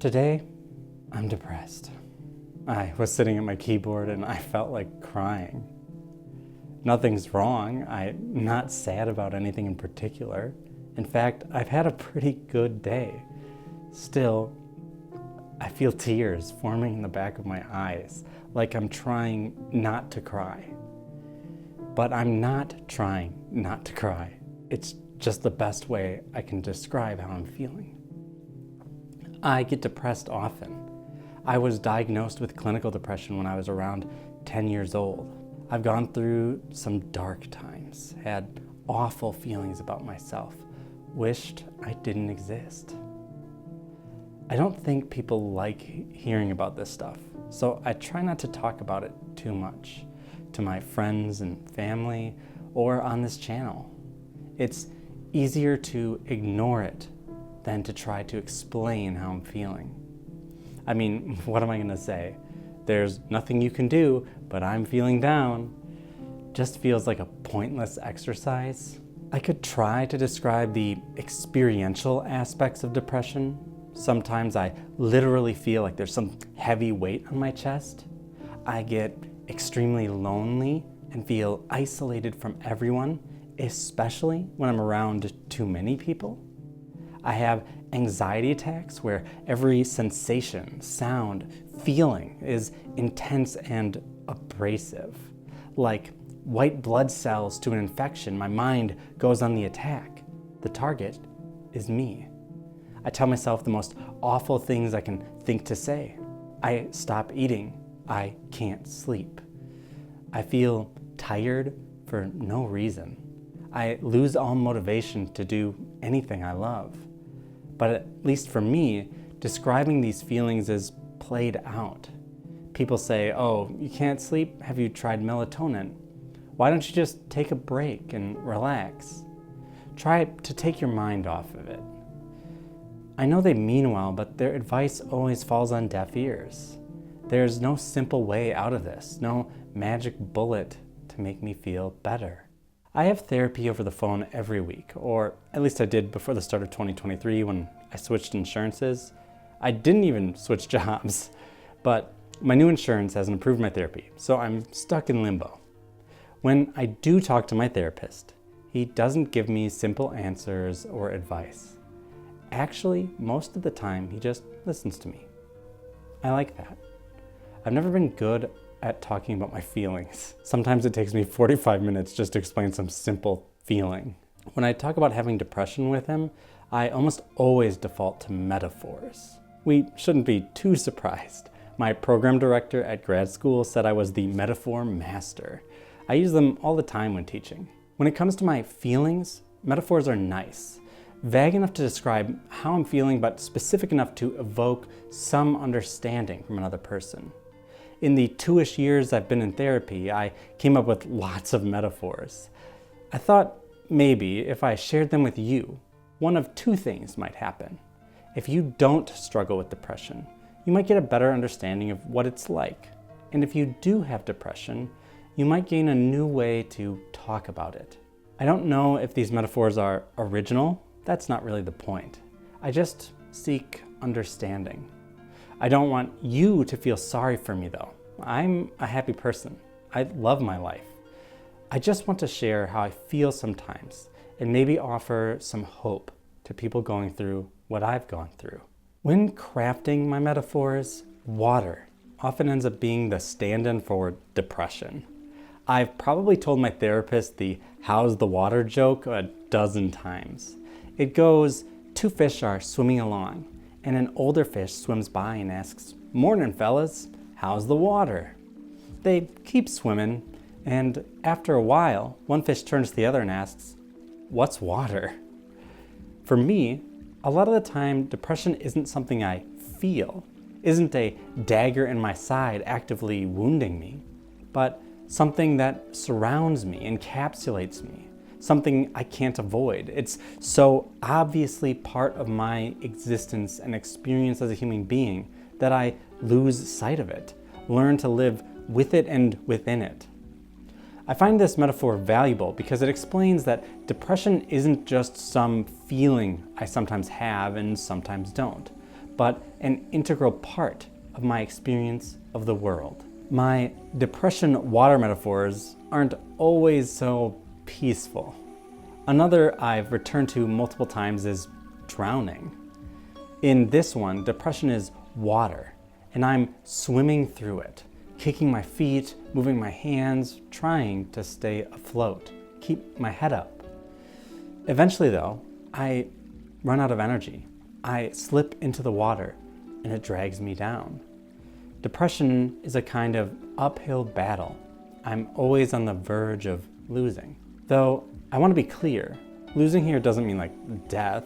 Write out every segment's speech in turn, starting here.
Today, I'm depressed. I was sitting at my keyboard and I felt like crying. Nothing's wrong. I'm not sad about anything in particular. In fact, I've had a pretty good day. Still, I feel tears forming in the back of my eyes, like I'm trying not to cry. But I'm not trying not to cry. It's just the best way I can describe how I'm feeling. I get depressed often. I was diagnosed with clinical depression when I was around 10 years old. I've gone through some dark times, had awful feelings about myself, wished I didn't exist. I don't think people like hearing about this stuff, so I try not to talk about it too much to my friends and family or on this channel. It's easier to ignore it than to try to explain how I'm feeling. I mean, what am I gonna say? There's nothing you can do, but I'm feeling down. Just feels like a pointless exercise. I could try to describe the experiential aspects of depression. Sometimes I literally feel like there's some heavy weight on my chest. I get extremely lonely and feel isolated from everyone, especially when I'm around too many people. I have anxiety attacks where every sensation, sound, feeling is intense and abrasive. Like white blood cells to an infection, my mind goes on the attack. The target is me. I tell myself the most awful things I can think to say. I stop eating. I can't sleep. I feel tired for no reason. I lose all motivation to do anything I love. But at least for me, describing these feelings is played out. People say, oh, you can't sleep? Have you tried melatonin? Why don't you just take a break and relax? Try to take your mind off of it. I know they mean well, but their advice always falls on deaf ears. There's no simple way out of this, no magic bullet to make me feel better. I have therapy over the phone every week, or at least I did before the start of 2023 when I switched insurances. I didn't even switch jobs, but my new insurance hasn't approved my therapy, so I'm stuck in limbo. When I do talk to my therapist, he doesn't give me simple answers or advice. Actually, most of the time, he just listens to me. I like that. I've never been good at talking about my feelings. Sometimes it takes me 45 minutes just to explain some simple feeling. When I talk about having depression with him, I almost always default to metaphors. We shouldn't be too surprised. My program director at grad school said I was the metaphor master. I use them all the time when teaching. When it comes to my feelings, metaphors are nice. Vague enough to describe how I'm feeling, but specific enough to evoke some understanding from another person. In the 2-ish years I've been in therapy, I came up with lots of metaphors. I thought maybe if I shared them with you, one of two things might happen. If you don't struggle with depression, you might get a better understanding of what it's like. And if you do have depression, you might gain a new way to talk about it. I don't know if these metaphors are original. That's not really the point. I just seek understanding. I don't want you to feel sorry for me though. I'm a happy person. I love my life. I just want to share how I feel sometimes and maybe offer some hope to people going through what I've gone through. When crafting my metaphors, water often ends up being the stand-in for depression. I've probably told my therapist the "how's the water" joke a dozen times. It goes, 2 fish are swimming along, and an older fish swims by and asks, "Morning, fellas, how's the water?" They keep swimming, and after a while, one fish turns to the other and asks, "What's water?" For me, a lot of the time, depression isn't something I feel, isn't a dagger in my side actively wounding me, but something that surrounds me, encapsulates me, something I can't avoid. It's so obviously part of my existence and experience as a human being that I lose sight of it, learn to live with it and within it. I find this metaphor valuable because it explains that depression isn't just some feeling I sometimes have and sometimes don't, but an integral part of my experience of the world. My depression water metaphors aren't always so peaceful. Another I've returned to multiple times is drowning. In this one, depression is water, and I'm swimming through it, kicking my feet, moving my hands, trying to stay afloat, keep my head up. Eventually though, I run out of energy. I slip into the water, and it drags me down. Depression is a kind of uphill battle. I'm always on the verge of losing. Though, I want to be clear, losing here doesn't mean like death.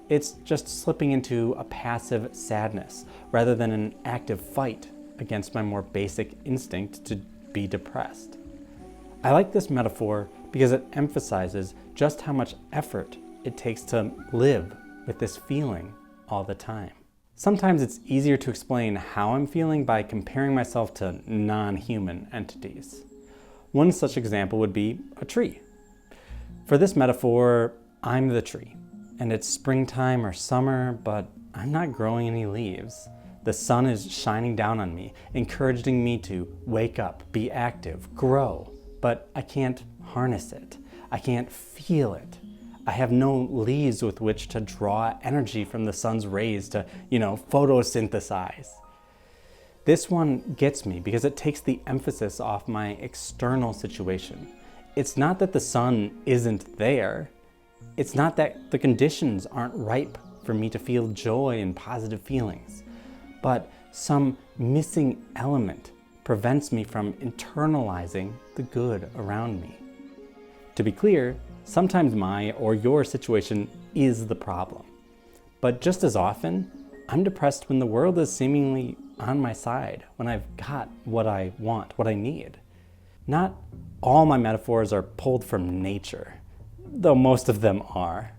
It's just slipping into a passive sadness rather than an active fight against my more basic instinct to be depressed. I like this metaphor because it emphasizes just how much effort it takes to live with this feeling all the time. Sometimes it's easier to explain how I'm feeling by comparing myself to non-human entities. One such example would be a tree. For this metaphor, I'm the tree, and it's springtime or summer, but I'm not growing any leaves. The sun is shining down on me, encouraging me to wake up, be active, grow, but I can't harness it. I can't feel it. I have no leaves with which to draw energy from the sun's rays to, photosynthesize. This one gets me because it takes the emphasis off my external situation. It's not that the sun isn't there. It's not that the conditions aren't ripe for me to feel joy and positive feelings, but some missing element prevents me from internalizing the good around me. To be clear, sometimes my or your situation is the problem. But just as often, I'm depressed when the world is seemingly on my side, when I've got what I want, what I need. Not all my metaphors are pulled from nature, though most of them are.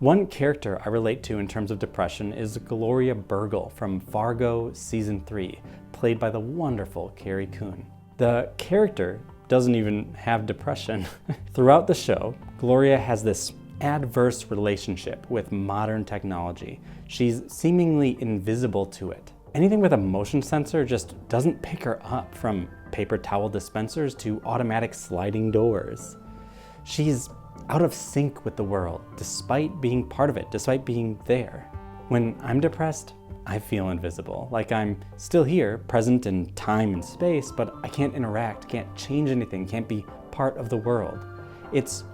One character I relate to in terms of depression is Gloria Burgle from Fargo Season 3, played by the wonderful Carrie Coon. The character doesn't even have depression. Throughout the show, Gloria has this adverse relationship with modern technology. She's seemingly invisible to it. Anything with a motion sensor just doesn't pick her up, from paper towel dispensers to automatic sliding doors. She's out of sync with the world, despite being part of it, despite being there. When I'm depressed, I feel invisible, like I'm still here, present in time and space, but I can't interact, can't change anything, can't be part of the world. It's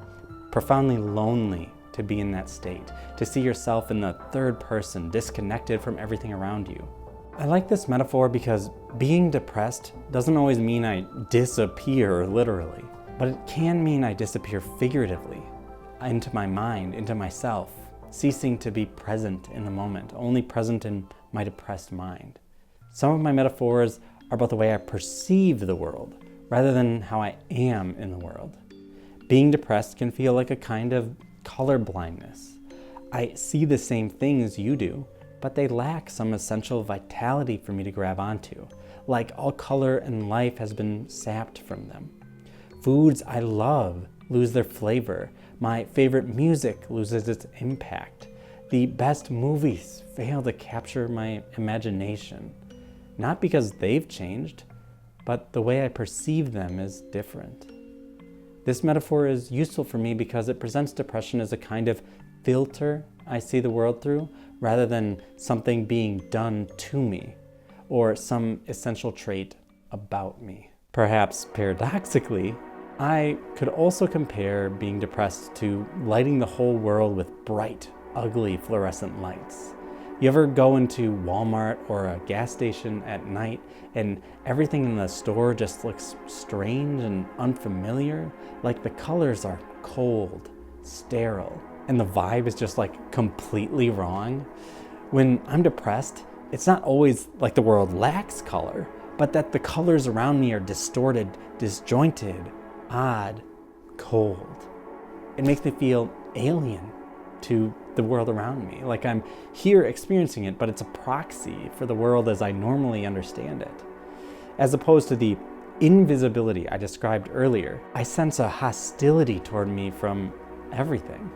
profoundly lonely to be in that state, to see yourself in the third person, disconnected from everything around you. I like this metaphor because being depressed doesn't always mean I disappear literally, but it can mean I disappear figuratively, into my mind, into myself, ceasing to be present in the moment, only present in my depressed mind. Some of my metaphors are about the way I perceive the world, rather than how I am in the world. Being depressed can feel like a kind of color blindness. I see the same things you do, but they lack some essential vitality for me to grab onto, like all color and life has been sapped from them. Foods I love lose their flavor. My favorite music loses its impact. The best movies fail to capture my imagination. Not because they've changed, but the way I perceive them is different. This metaphor is useful for me because it presents depression as a kind of filter I see the world through, rather than something being done to me, or some essential trait about me. Perhaps paradoxically, I could also compare being depressed to lighting the whole world with bright, ugly fluorescent lights. You ever go into Walmart or a gas station at night and everything in the store just looks strange and unfamiliar? Like the colors are cold, sterile, and the vibe is just like completely wrong? When I'm depressed, it's not always like the world lacks color, but that the colors around me are distorted, disjointed, odd, cold. It makes me feel alien to the world around me, like I'm here experiencing it, but it's a proxy for the world as I normally understand it. As opposed to the invisibility I described earlier, I sense a hostility toward me from everything.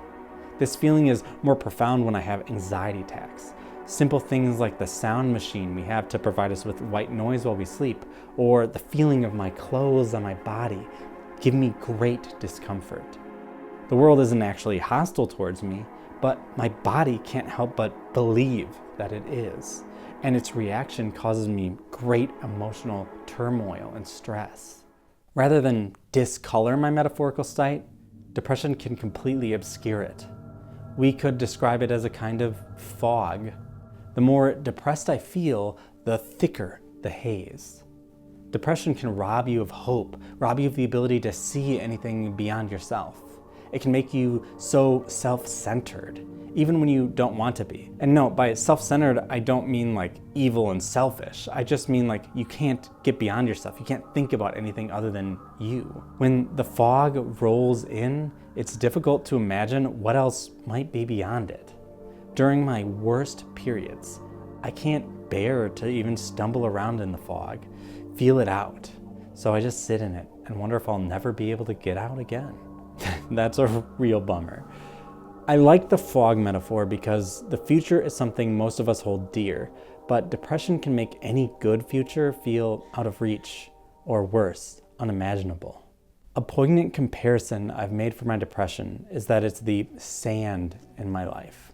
This feeling is more profound when I have anxiety attacks. Simple things like the sound machine we have to provide us with white noise while we sleep, or the feeling of my clothes on my body, give me great discomfort. The world isn't actually hostile towards me, but my body can't help but believe that it is, and its reaction causes me great emotional turmoil and stress. Rather than discolor my metaphorical state, depression can completely obscure it. We could describe it as a kind of fog. The more depressed I feel, the thicker the haze. Depression can rob you of hope, rob you of the ability to see anything beyond yourself. It can make you so self-centered, even when you don't want to be. And no, by self-centered, I don't mean like evil and selfish. I just mean like you can't get beyond yourself. You can't think about anything other than you. When the fog rolls in, it's difficult to imagine what else might be beyond it. During my worst periods, I can't bear to even stumble around in the fog, feel it out. So I just sit in it and wonder if I'll never be able to get out again. That's a real bummer. I like the fog metaphor because the future is something most of us hold dear, but depression can make any good future feel out of reach, or worse, unimaginable. A poignant comparison I've made for my depression is that it's the sand in my life.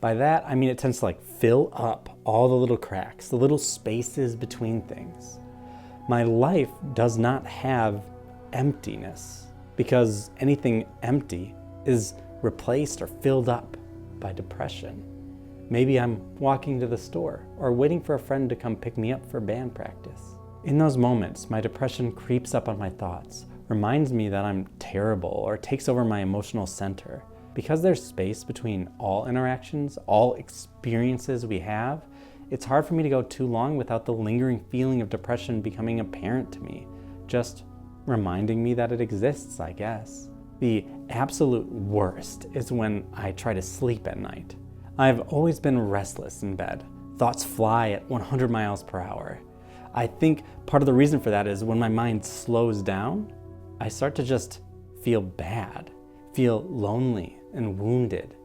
By that, I mean it tends to like fill up all the little cracks, the little spaces between things. My life does not have emptiness, because anything empty is replaced or filled up by depression. Maybe I'm walking to the store or waiting for a friend to come pick me up for band practice. In those moments, my depression creeps up on my thoughts, reminds me that I'm terrible, or takes over my emotional center. Because there's space between all interactions, all experiences we have, it's hard for me to go too long without the lingering feeling of depression becoming apparent to me, just reminding me that it exists, I guess. The absolute worst is when I try to sleep at night. I've always been restless in bed. Thoughts fly at 100 miles per hour. I think part of the reason for that is when my mind slows down, I start to just feel bad, feel lonely and wounded.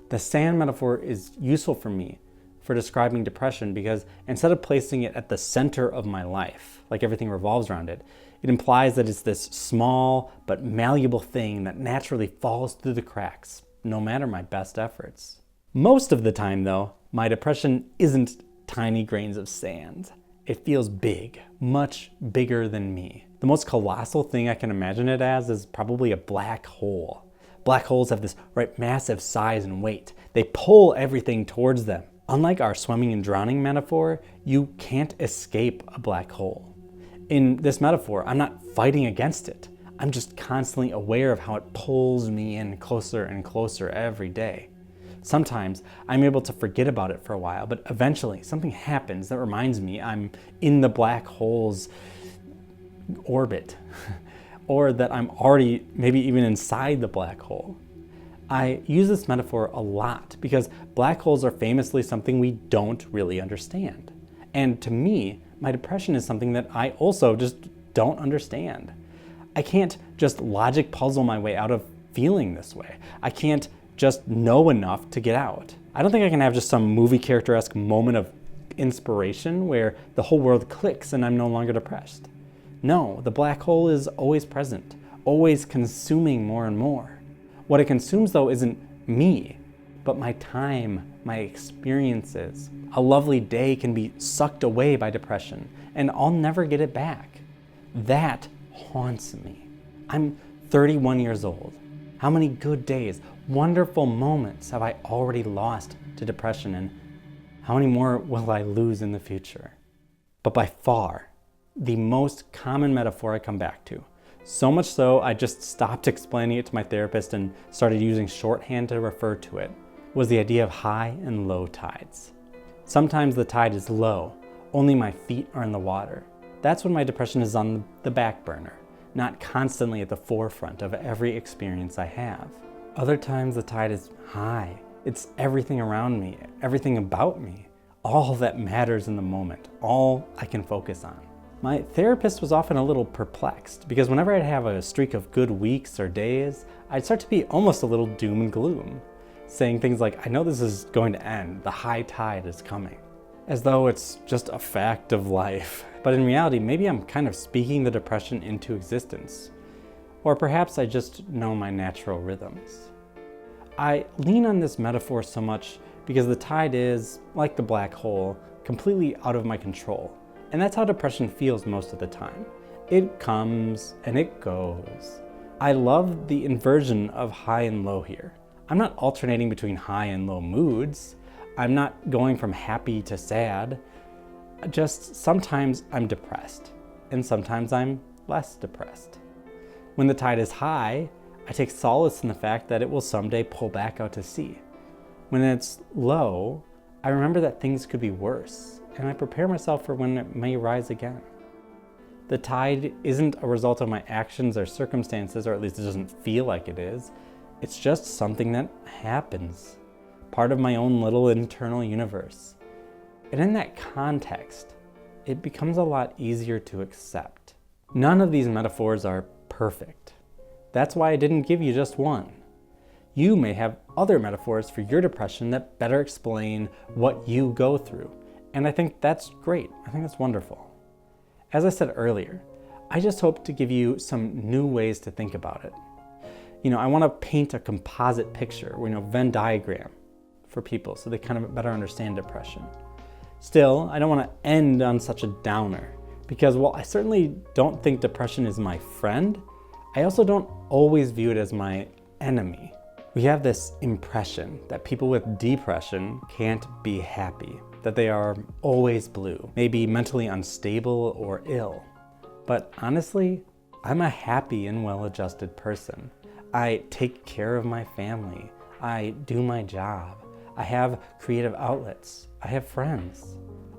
The sand metaphor is useful for me for describing depression because instead of placing it at the center of my life, like everything revolves around it, it implies that it's this small but malleable thing that naturally falls through the cracks, no matter my best efforts. Most of the time, though, my depression isn't tiny grains of sand. It feels big, much bigger than me. The most colossal thing I can imagine it as is probably a black hole. Black holes have this massive size and weight. They pull everything towards them. Unlike our swimming and drowning metaphor, you can't escape a black hole. In this metaphor, I'm not fighting against it. I'm just constantly aware of how it pulls me in closer and closer every day. Sometimes I'm able to forget about it for a while, but eventually something happens that reminds me I'm in the black hole's orbit, or that I'm already maybe even inside the black hole. I use this metaphor a lot because black holes are famously something we don't really understand. And to me, my depression is something that I also just don't understand. I can't just logic puzzle my way out of feeling this way. I can't just know enough to get out. I don't think I can have just some movie character-esque moment of inspiration where the whole world clicks and I'm no longer depressed. No, the black hole is always present, always consuming more and more. What it consumes, though, isn't me, but my time, my experiences. A lovely day can be sucked away by depression, and I'll never get it back. That haunts me. I'm 31 years old. How many good days, wonderful moments have I already lost to depression, and how many more will I lose in the future? But by far, the most common metaphor I come back to, so much so I just stopped explaining it to my therapist and started using shorthand to refer to it, was the idea of high and low tides. Sometimes the tide is low, only my feet are in the water. That's when my depression is on the back burner, not constantly at the forefront of every experience I have. Other times the tide is high. It's everything around me, everything about me, all that matters in the moment, all I can focus on. My therapist was often a little perplexed because whenever I'd have a streak of good weeks or days, I'd start to be almost a little doom and gloom. saying things like, I know this is going to end, the high tide is coming, as though it's just a fact of life. But in reality, maybe I'm kind of speaking the depression into existence. Or perhaps I just know my natural rhythms. I lean on this metaphor so much because the tide is, like the black hole, completely out of my control. And that's how depression feels most of the time. It comes and it goes. I love the inversion of high and low here. I'm not alternating between high and low moods. I'm not going from happy to sad. Just sometimes I'm depressed, and sometimes I'm less depressed. When the tide is high, I take solace in the fact that it will someday pull back out to sea. When it's low, I remember that things could be worse, and I prepare myself for when it may rise again. The tide isn't a result of my actions or circumstances, or at least it doesn't feel like it is. It's just something that happens, part of my own little internal universe. And in that context, it becomes a lot easier to accept. None of these metaphors are perfect. That's why I didn't give you just one. You may have other metaphors for your depression that better explain what you go through. And I think that's great. I think that's wonderful. As I said earlier, I just hope to give you some new ways to think about it. I want to paint a composite picture, Venn diagram for people so they kind of better understand depression. Still, I don't want to end on such a downer because while I certainly don't think depression is my friend, I also don't always view it as my enemy. We have this impression that people with depression can't be happy, that they are always blue, maybe mentally unstable or ill. But honestly, I'm a happy and well-adjusted person. I take care of my family. I do my job. I have creative outlets. I have friends.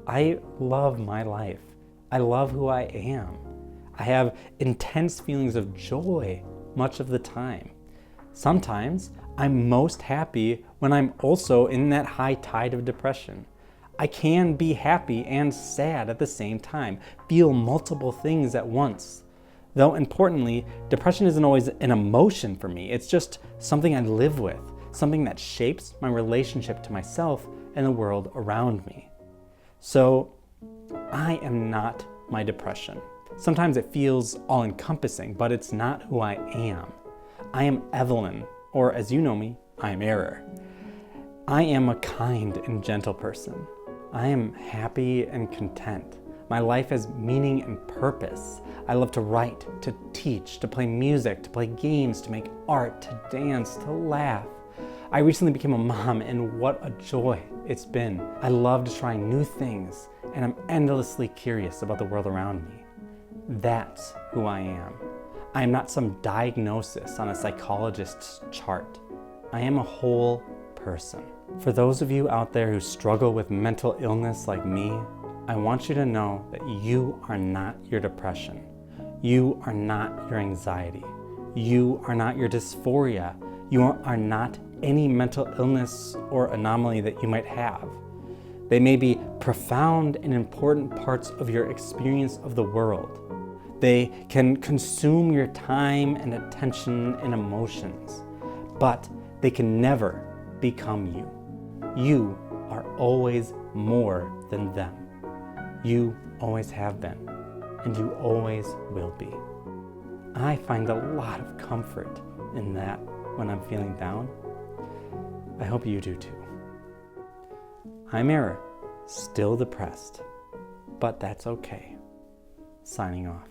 I love my life. I love who I am. I have intense feelings of joy much of the time. Sometimes I'm most happy when I'm also in that high tide of depression. I can be happy and sad at the same time, feel multiple things at once. Though importantly, depression isn't always an emotion for me. It's just something I live with, something that shapes my relationship to myself and the world around me. So I am not my depression. Sometimes it feels all-encompassing, but it's not who I am. I am Evelyn, or as you know me, I am Error. I am a kind and gentle person. I am happy and content. My life has meaning and purpose. I love to write, to teach, to play music, to play games, to make art, to dance, to laugh. I recently became a mom, and what a joy it's been. I love to try new things, and I'm endlessly curious about the world around me. That's who I am. I am not some diagnosis on a psychologist's chart. I am a whole person. For those of you out there who struggle with mental illness like me, I want you to know that you are not your depression. You are not your anxiety. You are not your dysphoria. You are not any mental illness or anomaly that you might have. They may be profound and important parts of your experience of the world. They can consume your time and attention and emotions, but they can never become you. You are always more than them. You always have been, and you always will be. I find a lot of comfort in that when I'm feeling down. I hope you do too. I'm Error, still depressed, but that's okay. Signing off.